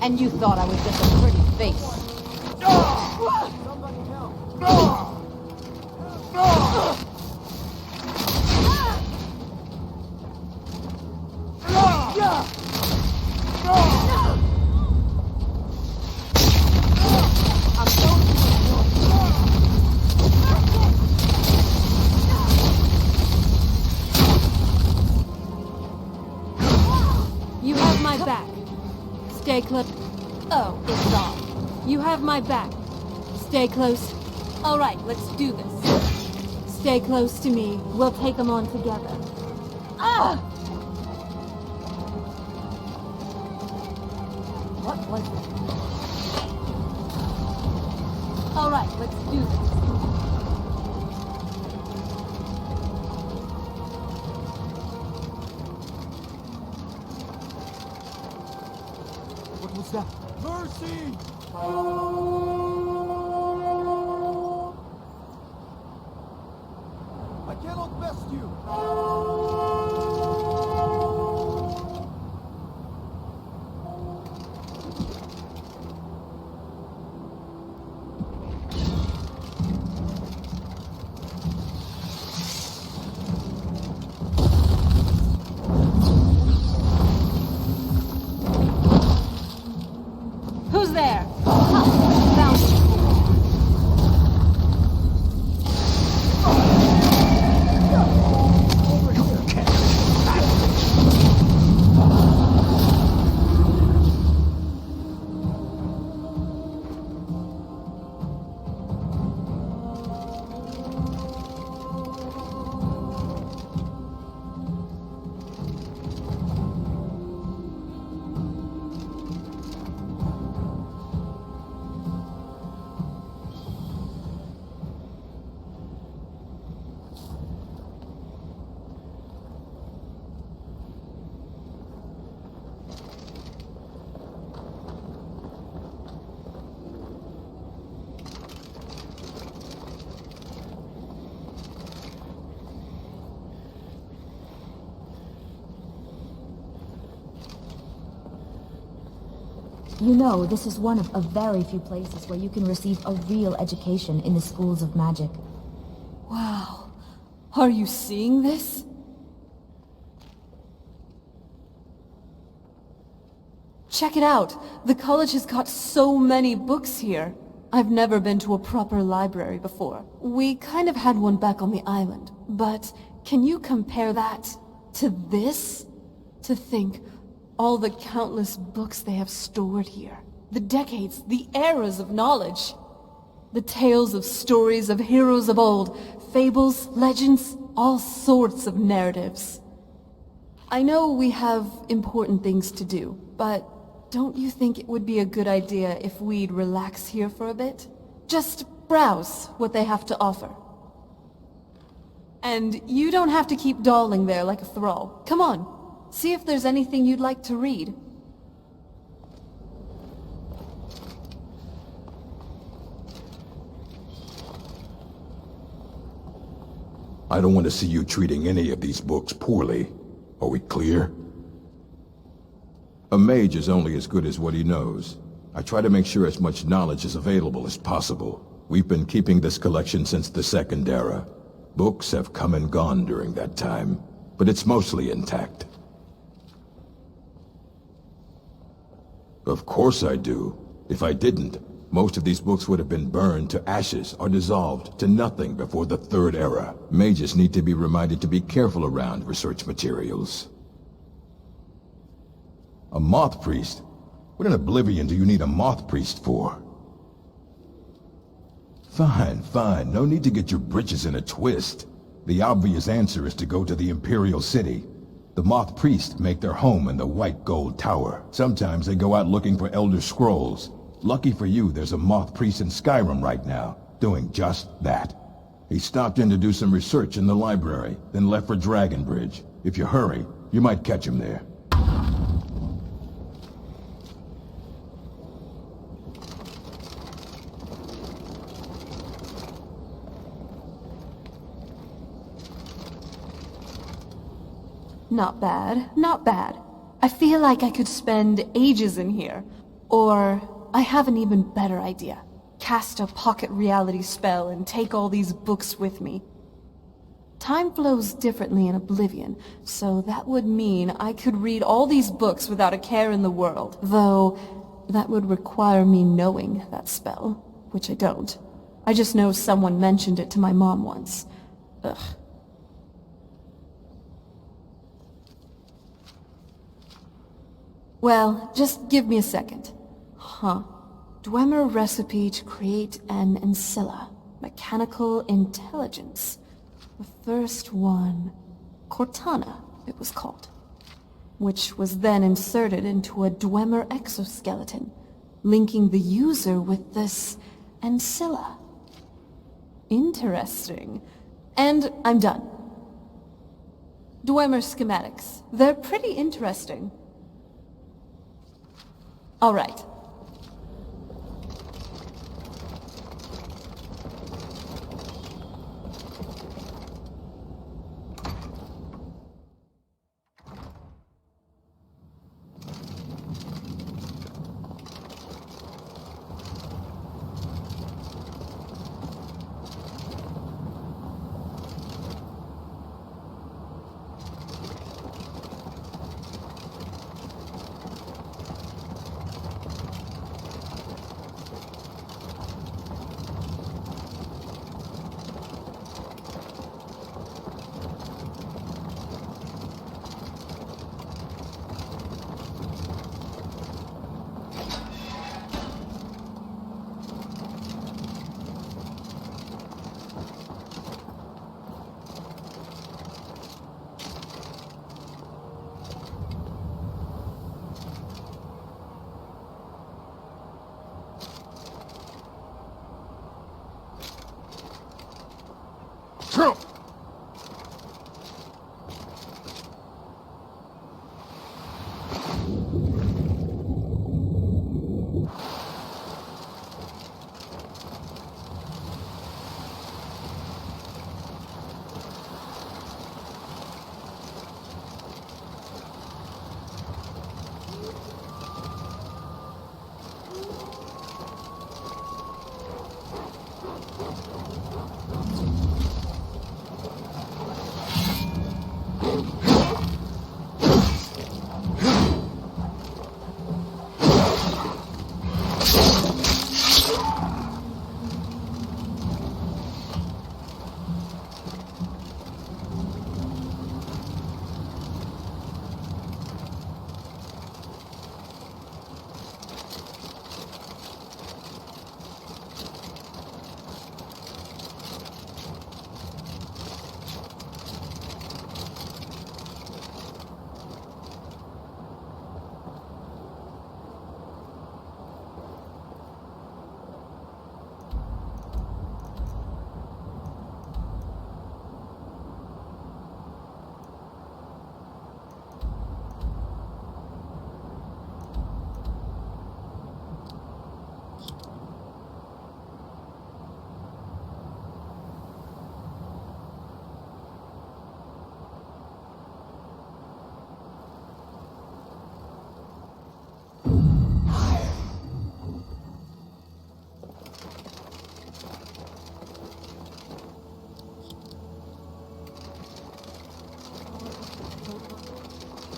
And you thought I was just a pretty face. Somebody help! You have my back. Stay close. Oh, it's on. You have my back. Stay close. All right, let's do this. Stay close to me. We'll take them on together. Ah! What was it? All right, let's do this. What was that? Mercy! I cannot best you! Who's there? Found it. You know, this is one of a very few places where you can receive a real education in the schools of magic. Wow. Are you seeing this? Check it out. The college has got so many books here. I've never been to a proper library before. We kind of had one back on the island. But can you compare that to this? To think all the countless books they have stored here. The decades, the eras of knowledge. The tales of stories of heroes of old, fables, legends, all sorts of narratives. I know we have important things to do, but don't you think it would be a good idea if we'd relax here for a bit? Just browse what they have to offer. And you don't have to keep dawdling there like a thrall. Come on, see if there's anything you'd like to read. I don't want to see you treating any of these books poorly. Are we clear? A mage is only as good as what he knows. I try to make sure as much knowledge is available as possible. We've been keeping this collection since the Second Era. Books have come and gone during that time, but it's mostly intact. Of course I do. If I didn't, most of these books would have been burned to ashes or dissolved to nothing before the Third Era. Mages need to be reminded to be careful around research materials. A Moth Priest? What in Oblivion do you need a Moth Priest for? Fine, fine. No need to get your britches in a twist. The obvious answer is to go to the Imperial City. The Moth Priests make their home in the White Gold Tower. Sometimes they go out looking for Elder Scrolls. Lucky for you, there's a Moth Priest in Skyrim right now, doing just that. He stopped in to do some research in the library, then left for Dragon Bridge. If you hurry, you might catch him there. Not bad, not bad. I feel like I could spend ages in here. Or, I have an even better idea. Cast a pocket reality spell and take all these books with me. Time flows differently in Oblivion, so that would mean I could read all these books without a care in the world. Though, that would require me knowing that spell, which I don't. I just know someone mentioned it to my mom once. Ugh. Well, just give me a second. Huh. Dwemer recipe to create an ancilla. Mechanical intelligence. The first one... Cortana, it was called. Which was then inserted into a Dwemer exoskeleton, linking the user with this ancilla. Interesting. And I'm done. Dwemer schematics. They're pretty interesting. All right.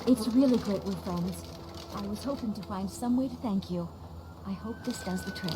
It's really great we're friends. I was hoping to find some way to thank you. I hope this does the trick.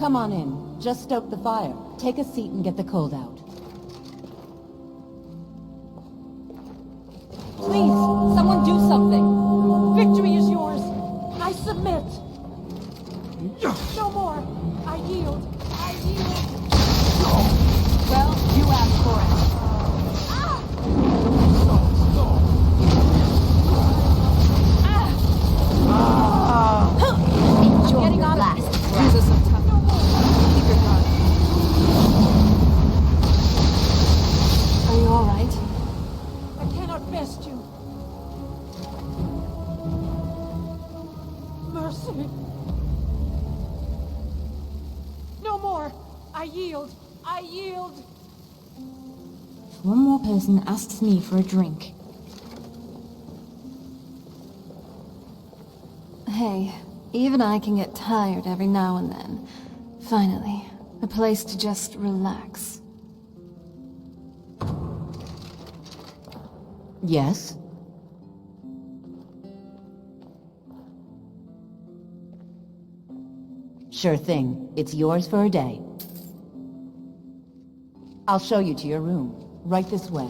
Come on in. Just stoke the fire. Take a seat and get the cold out. Please, someone do something. Victory is yours. I submit. No more. I yield. I yield. Well, you asked for it. Enjoy Getting your on last Use us some time. Keep your guard. Are you all right? I cannot best you. Mercy. No more. I yield. I yield. One more person asks me for a drink. Hey, even I can get tired every now and then. Finally, a place to just relax. Yes? Sure thing. It's yours for a day. I'll show you to your room. Right this way.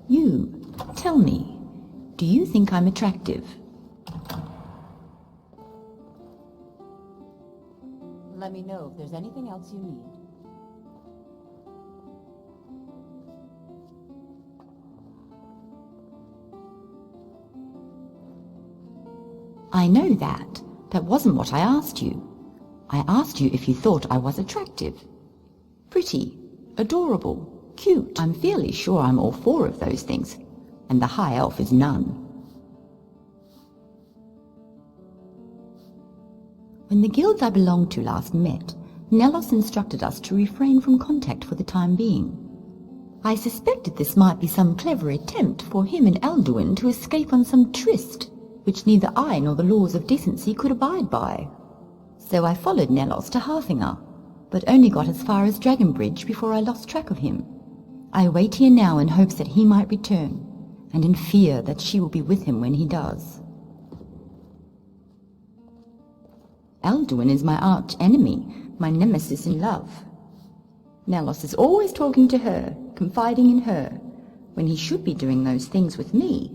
You, tell me, do you think I'm attractive? Let me know if there's anything else you need. I know that. That wasn't what I asked you. I asked you if you thought I was attractive. Pretty, adorable, cute. I'm fairly sure I'm all four of those things, and the High Elf is none. When the guilds I belonged to last met, Nellos instructed us to refrain from contact for the time being. I suspected this might be some clever attempt for him and Alduin to escape on some tryst, which neither I nor the laws of decency could abide by. So I followed Nellos to Harthinger, but only got as far as Dragonbridge before I lost track of him. I wait here now in hopes that he might return, and in fear that she will be with him when he does. Alduin is my arch enemy, my nemesis in love. Nellos is always talking to her, confiding in her, when he should be doing those things with me.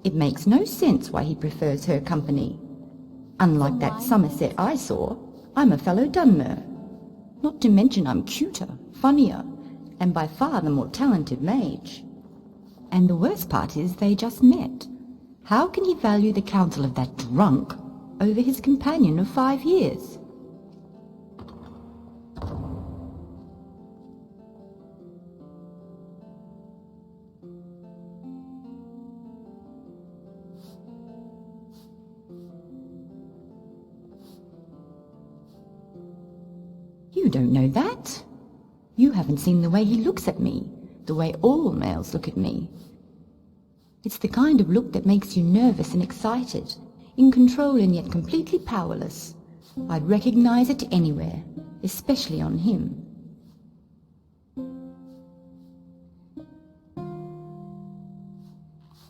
It makes no sense why he prefers her company. Unlike that Somerset I saw, I'm a fellow Dunmer. Not to mention I'm cuter, funnier, and by far the more talented mage. And the worst part is they just met. How can he value the counsel of that drunk over his companion of 5 years? You don't know that. You haven't seen the way he looks at me, the way all males look at me. It's the kind of look that makes you nervous and excited, in control and yet completely powerless. I'd recognize it anywhere, especially on him.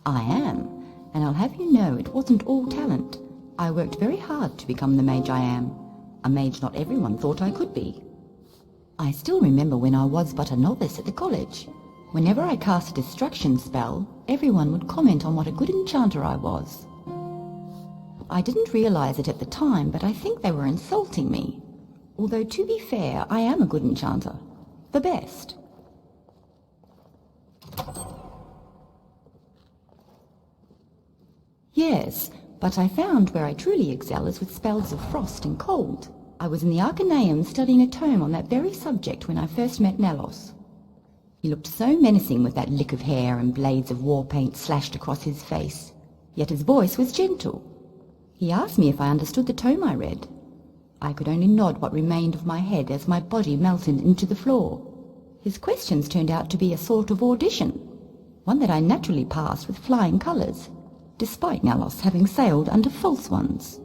I am, and I'll have you know it wasn't all talent. I worked very hard to become the mage I am, a mage not everyone thought I could be. I still remember when I was but a novice at the college. Whenever I cast a distraction spell, everyone would comment on what a good enchanter I was. I didn't realize it at the time, but I think they were insulting me. Although, to be fair, I am a good enchanter. The best. Yes, but I found where I truly excel is with spells of frost and cold. I was in the Arcaneum studying a tome on that very subject when I first met Nellos. He looked so menacing with that lick of hair and blades of war paint slashed across his face. Yet his voice was gentle. He asked me if I understood the tome I read. I could only nod what remained of my head as my body melted into the floor. His questions turned out to be a sort of audition, one that I naturally passed with flying colours, despite Nellos having sailed under false ones.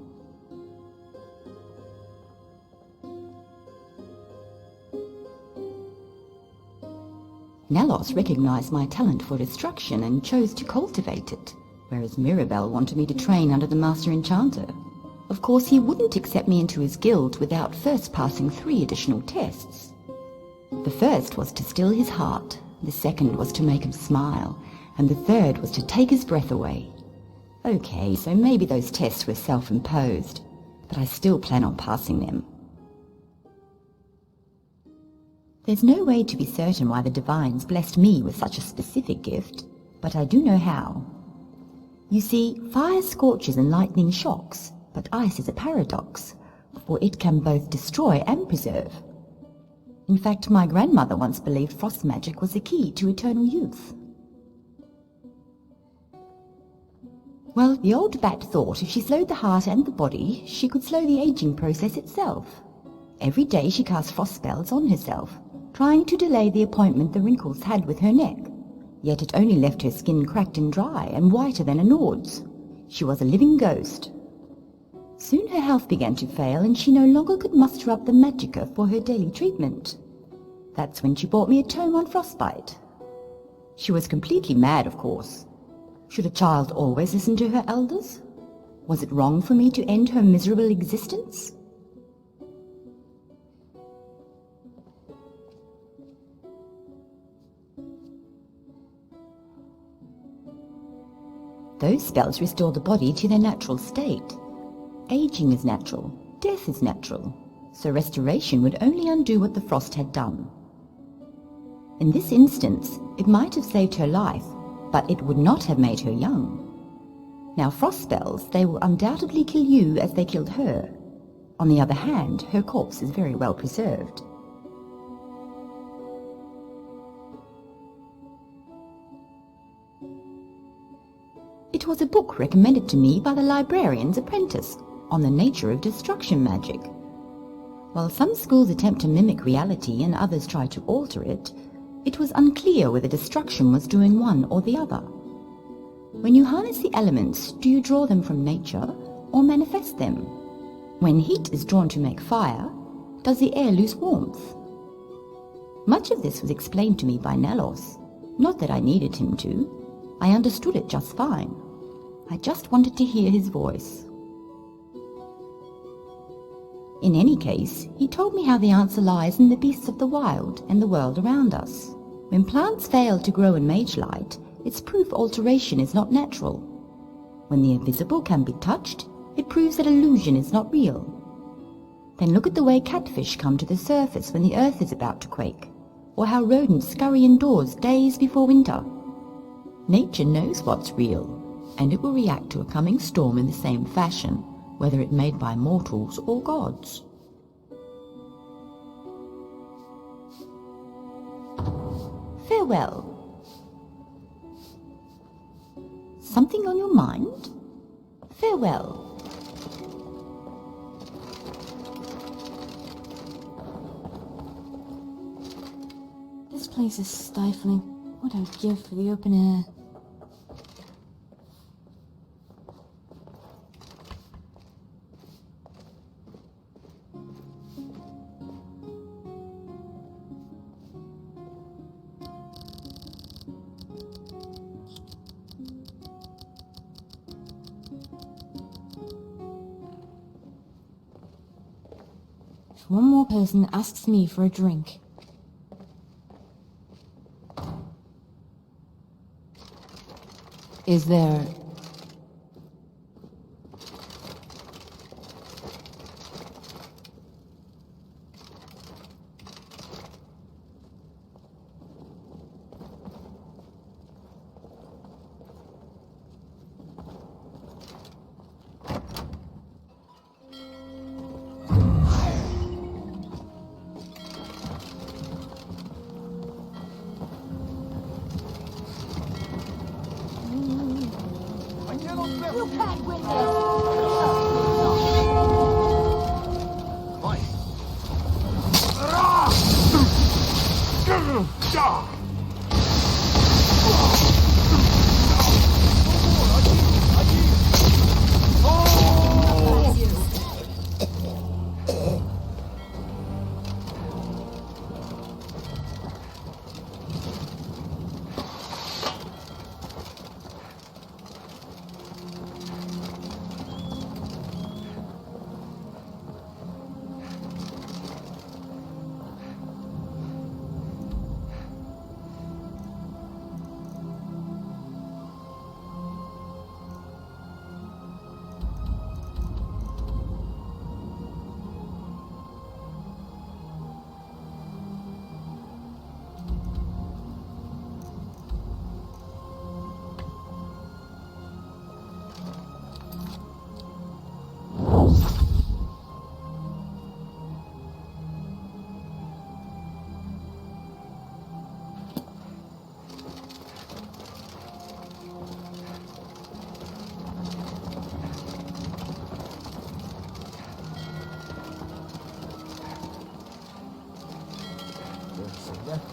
Nellos recognized my talent for destruction and chose to cultivate it, whereas Mirabelle wanted me to train under the Master Enchanter. Of course, he wouldn't accept me into his guild without first passing 3 additional tests. The first was to still his heart, the second was to make him smile, and the third was to take his breath away. Okay, so maybe those tests were self-imposed, but I still plan on passing them. There's no way to be certain why the divines blessed me with such a specific gift, but I do know how. You see, fire scorches and lightning shocks, but ice is a paradox, for it can both destroy and preserve. In fact, my grandmother once believed frost magic was the key to eternal youth. Well, the old bat thought if she slowed the heart and the body, she could slow the aging process itself. Every day she cast frost spells on herself, trying to delay the appointment the wrinkles had with her neck. Yet it only left her skin cracked and dry and whiter than a Nord's. She was a living ghost. Soon her health began to fail and she no longer could muster up the magicka for her daily treatment. That's when she bought me a tome on frostbite. She was completely mad, of course. Should a child always listen to her elders? Was it wrong for me to end her miserable existence? Those spells restore the body to their natural state. Aging is natural, death is natural, so restoration would only undo what the frost had done. In this instance, it might have saved her life, but it would not have made her young. Now, frost spells, they will undoubtedly kill you as they killed her. On the other hand, her corpse is very well preserved. It was a book recommended to me by the librarian's apprentice on the nature of destruction magic. While some schools attempt to mimic reality and others try to alter it, it was unclear whether destruction was doing one or the other. When you harness the elements, do you draw them from nature or manifest them? When heat is drawn to make fire, does the air lose warmth? Much of this was explained to me by Nolvus. Not that I needed him to. I understood it just fine. I just wanted to hear his voice. In any case, he told me how the answer lies in the beasts of the wild and the world around us. When plants fail to grow in mage light, it's proof alteration is not natural. When the invisible can be touched, it proves that illusion is not real. Then look at the way catfish come to the surface when the earth is about to quake, or how rodents scurry indoors days before winter. Nature knows what's real, and it will react to a coming storm in the same fashion, whether it made by mortals or gods. Farewell. Something on your mind? Farewell. This place is stifling. What I'd give for the open air. If one more person asks me for a drink. Is there... You can't win this!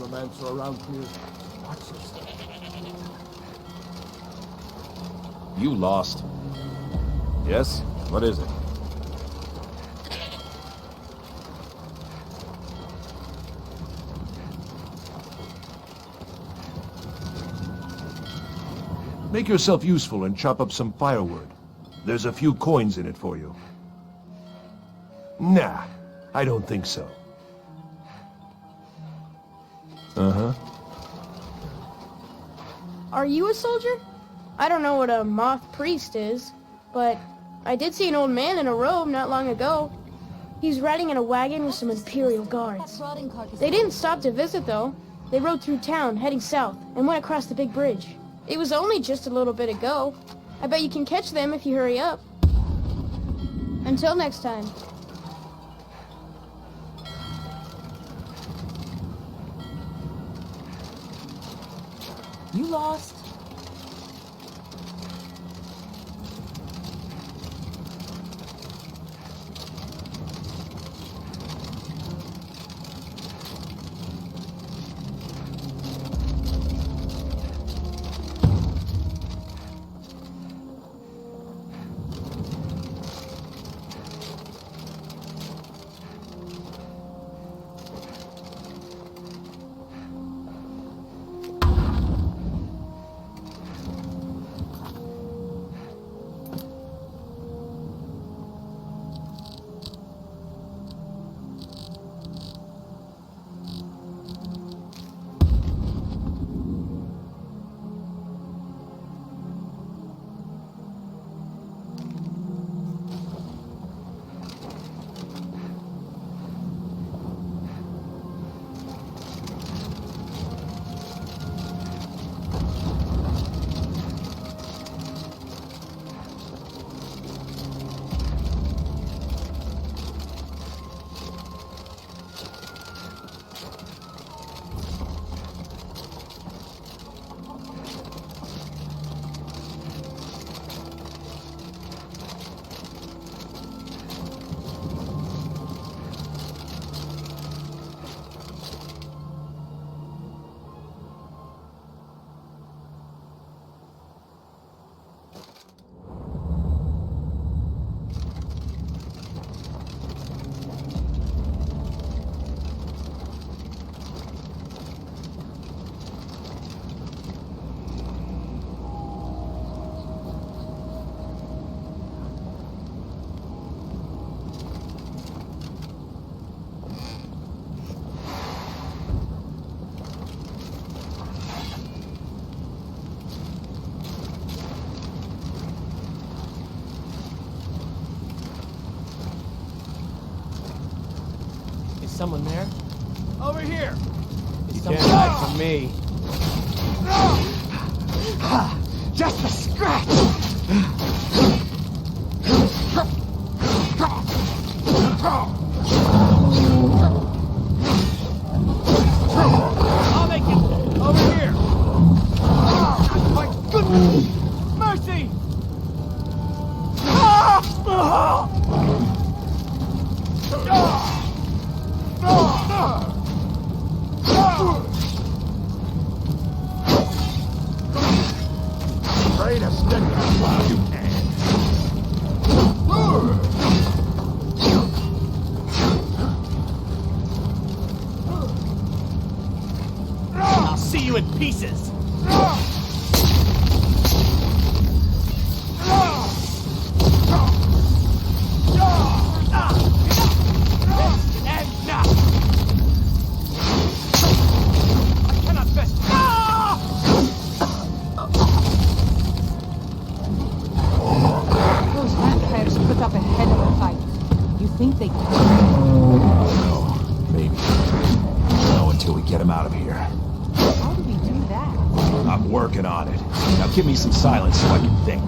necromancer around here. Watch yourself. You lost. Yes? What is it? Make yourself useful and chop up some firewood. There's a few coins in it for you. Nah, I don't think so. Uh-huh. Are you a soldier? I don't know what a Moth priest is, but I did see an old man in a robe not long ago. He's riding in a wagon with some Imperial guards. They didn't stop to visit, though. They rode through town, heading south, and went across the big bridge. It was only just a little bit ago. I bet you can catch them if you hurry up. Until next time. You lost. Someone there? Over here! You can't hide from me. Just a scratch! I'll make it! Over here! My goodness! Mercy! Try to stick out while you can. I'll see you in pieces. Think they can. No, maybe. No, until we get him out of here. How do we do that? I'm working on it. Now give me some silence so I can think.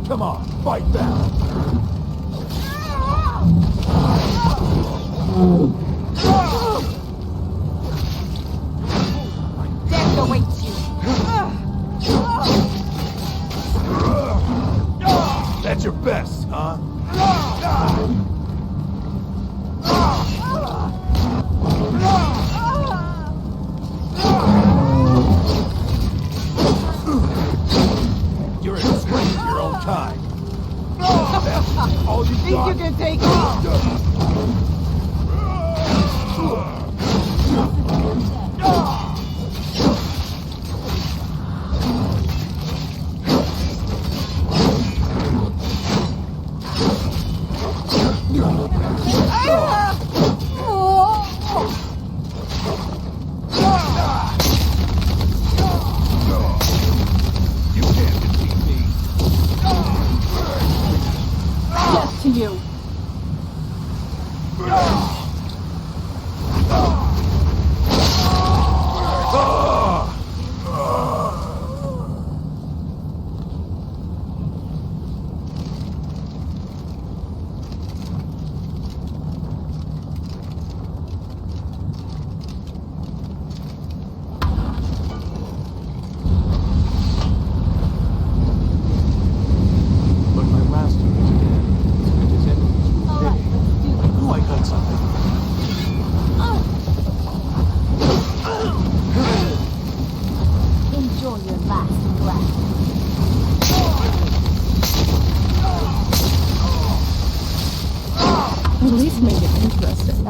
Come on, fight back! Death awaits you. That's your best, huh?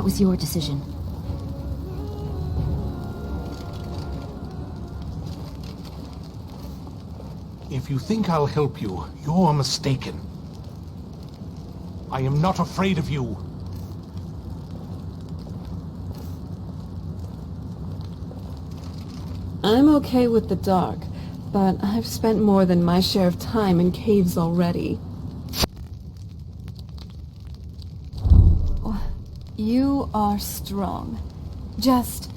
That was your decision. If you think I'll help you, you're mistaken. I am not afraid of you. I'm okay with the dark, but I've spent more than my share of time in caves already. You are strong. Just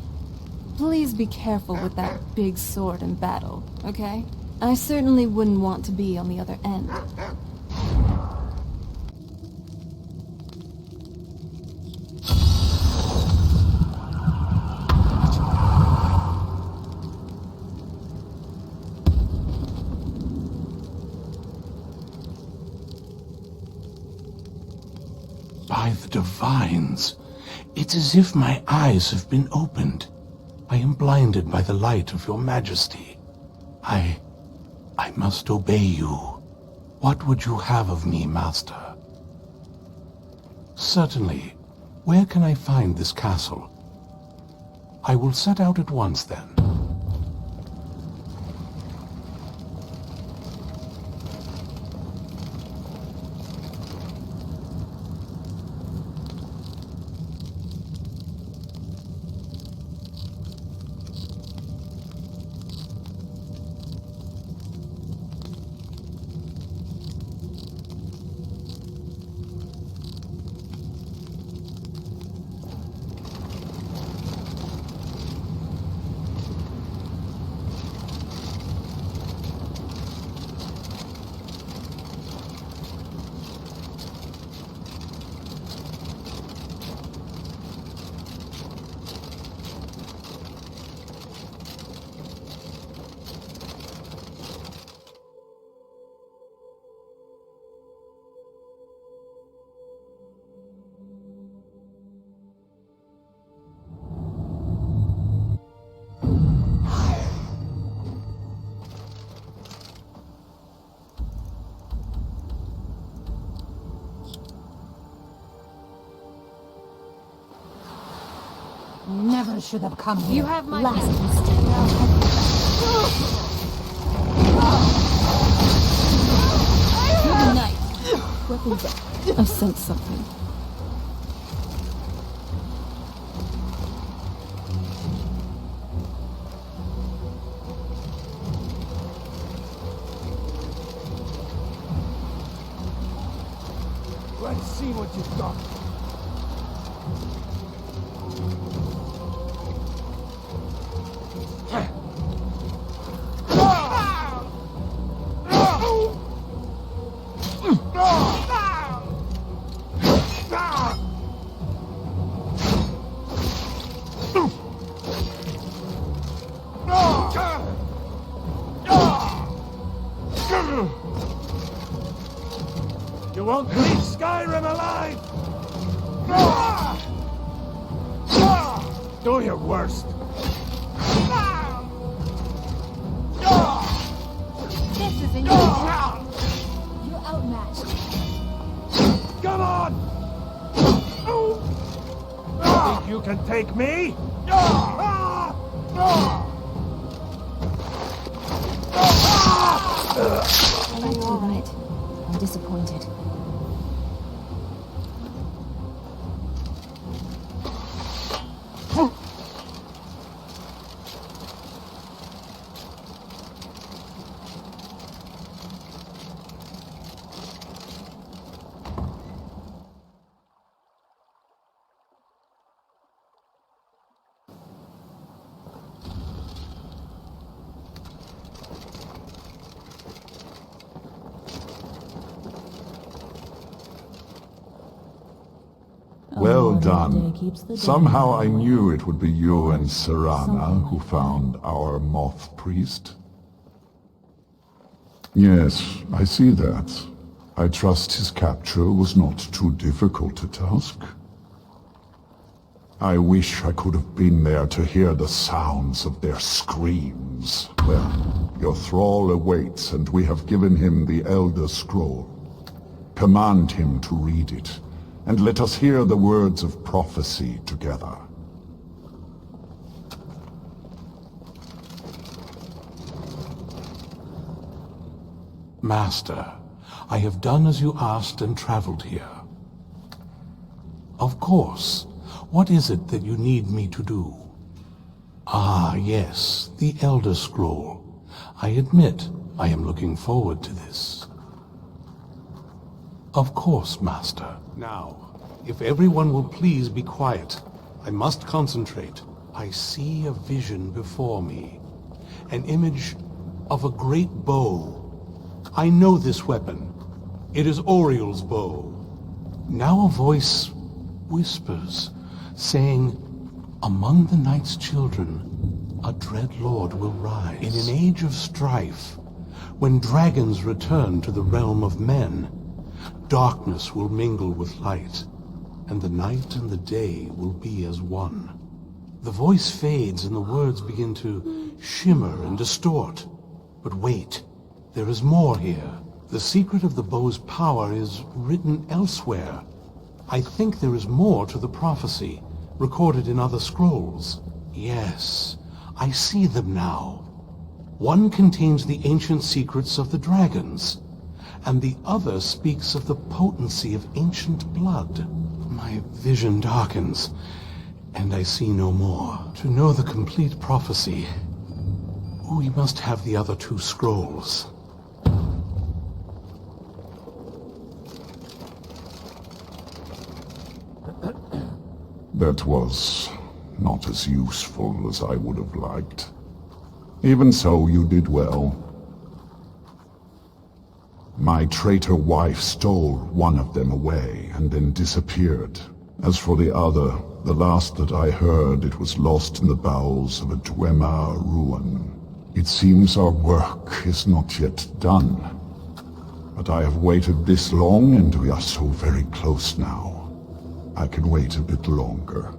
please be careful with that big sword in battle, okay? I certainly wouldn't want to be on the other end. By the divines, it's as if my eyes have been opened. I am blinded by the light of your majesty. I must obey you. What would you have of me, master? Certainly. Where can I find this castle? I will set out at once, then. Never should have come here. You have my last mistake. Good night. Weapons up. I sense something. Let's see what you've got. You won't leave Skyrim alive! Do your worst. This isn't your You're outmatched. Come on! Think you can take me? I like to admit, I'm disappointed. Well done. Somehow I knew it would be you and Serana who found our Moth priest. Yes, I see that. I trust his capture was not too difficult a task. I wish I could have been there to hear the sounds of their screams. Well, your thrall awaits, and we have given him the Elder Scroll. Command him to read it, and let us hear the words of prophecy together. Master, I have done as you asked and traveled here. Of course. What is it that you need me to do? Ah, yes, the Elder Scroll. I admit, I am looking forward to this. Of course, Master. Now, if everyone will please be quiet, I must concentrate. I see a vision before me. An image of a great bow. I know this weapon. It is Oriel's bow. Now a voice whispers, saying, among the night's children, a dread lord will rise. In an age of strife, when dragons return to the realm of men, darkness will mingle with light, and the night and the day will be as one. The voice fades and the words begin to shimmer and distort. But wait, there is more here. The secret of the bow's power is written elsewhere. I think there is more to the prophecy, recorded in other scrolls. Yes, I see them now. One contains the ancient secrets of the dragons, and the other speaks of the potency of ancient blood. My vision darkens, and I see no more. To know the complete prophecy, we must have the other two scrolls. That was not as useful as I would have liked. Even so, you did well. My traitor wife stole one of them away and then disappeared. As for the other, the last that I heard, it was lost in the bowels of a Dwemer ruin. It seems our work is not yet done. But I have waited this long, and we are so very close now. I can wait a bit longer.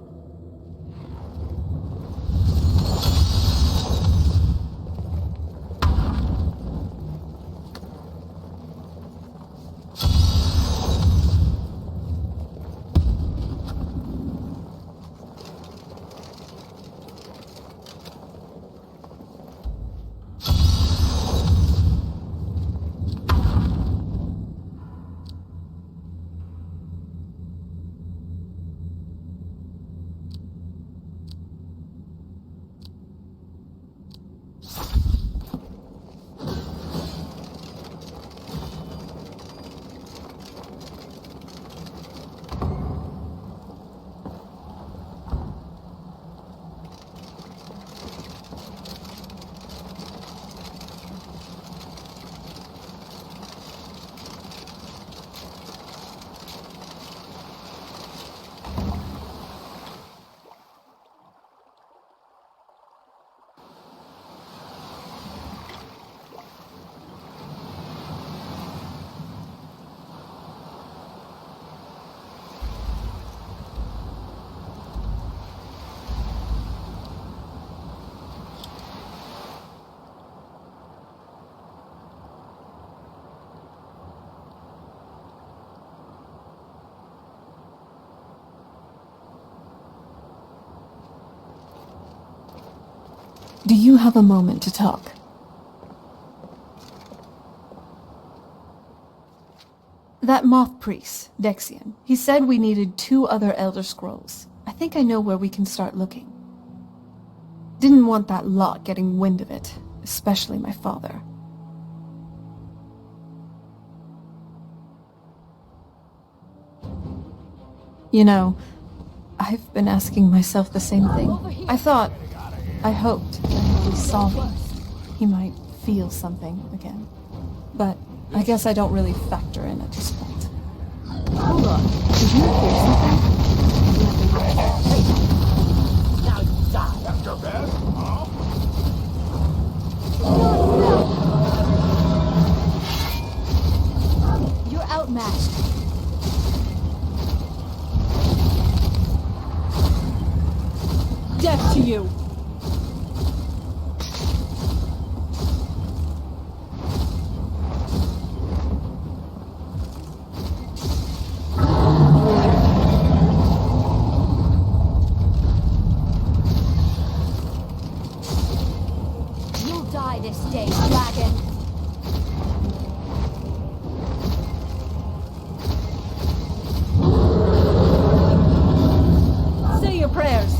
Do you have a moment to talk? That Moth priest, Dexian, he said we needed 2 other Elder Scrolls. I think I know where we can start looking. Didn't want that lot getting wind of it, especially my father. You know, I've been asking myself the same thing. I hoped that if we saw him, he might feel something again. But I guess I don't really factor in at this point. Hold on. Did you hear something? Now you die. After bed? You're outmatched. Death to you! die this day, dragon. Say your prayers.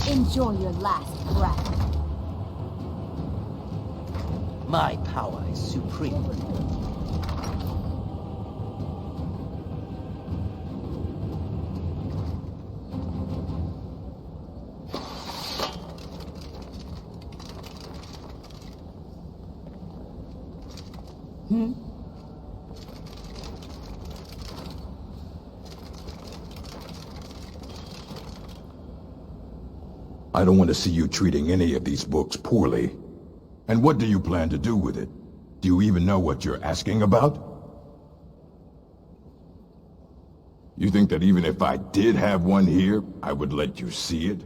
Enjoy your last breath. My power is supreme. I don't want to see you treating any of these books poorly. And what do you plan to do with it? Do you even know what you're asking about? You think that even if I did have one here, I would let you see it?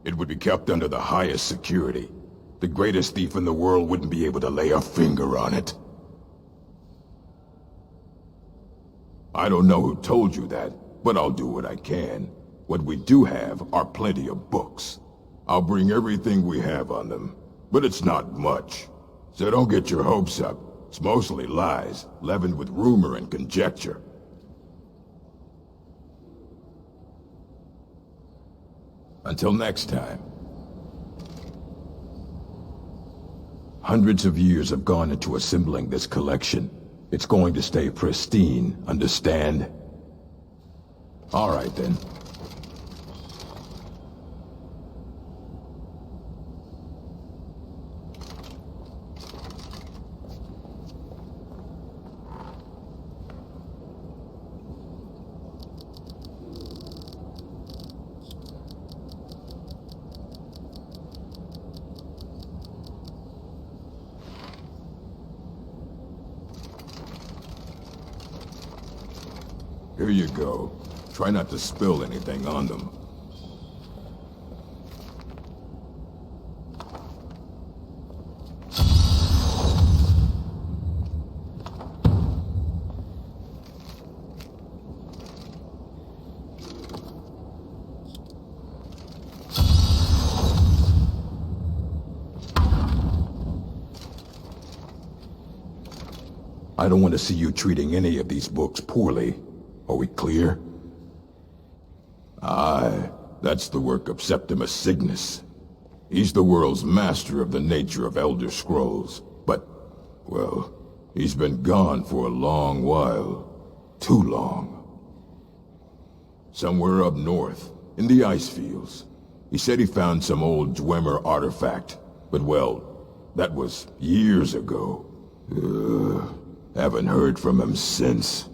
It would be kept under the highest security. The greatest thief in the world wouldn't be able to lay a finger on it. I don't know who told you that, but I'll do what I can. What we do have are plenty of books. I'll bring everything we have on them, but it's not much. So don't get your hopes up. It's mostly lies, leavened with rumor and conjecture. Until next time. Hundreds of years have gone into assembling this collection. It's going to stay pristine, understand? All right then. Here you go. Try not to spill anything on them. I don't want to see you treating any of these books poorly. Are we clear? Aye, that's the work of Septimus Cygnus. He's the world's master of the nature of Elder Scrolls. But, well, he's been gone for a long while. Too long. Somewhere up north, in the ice fields. He said he found some old Dwemer artifact. But, well, that was years ago. Haven't heard from him since.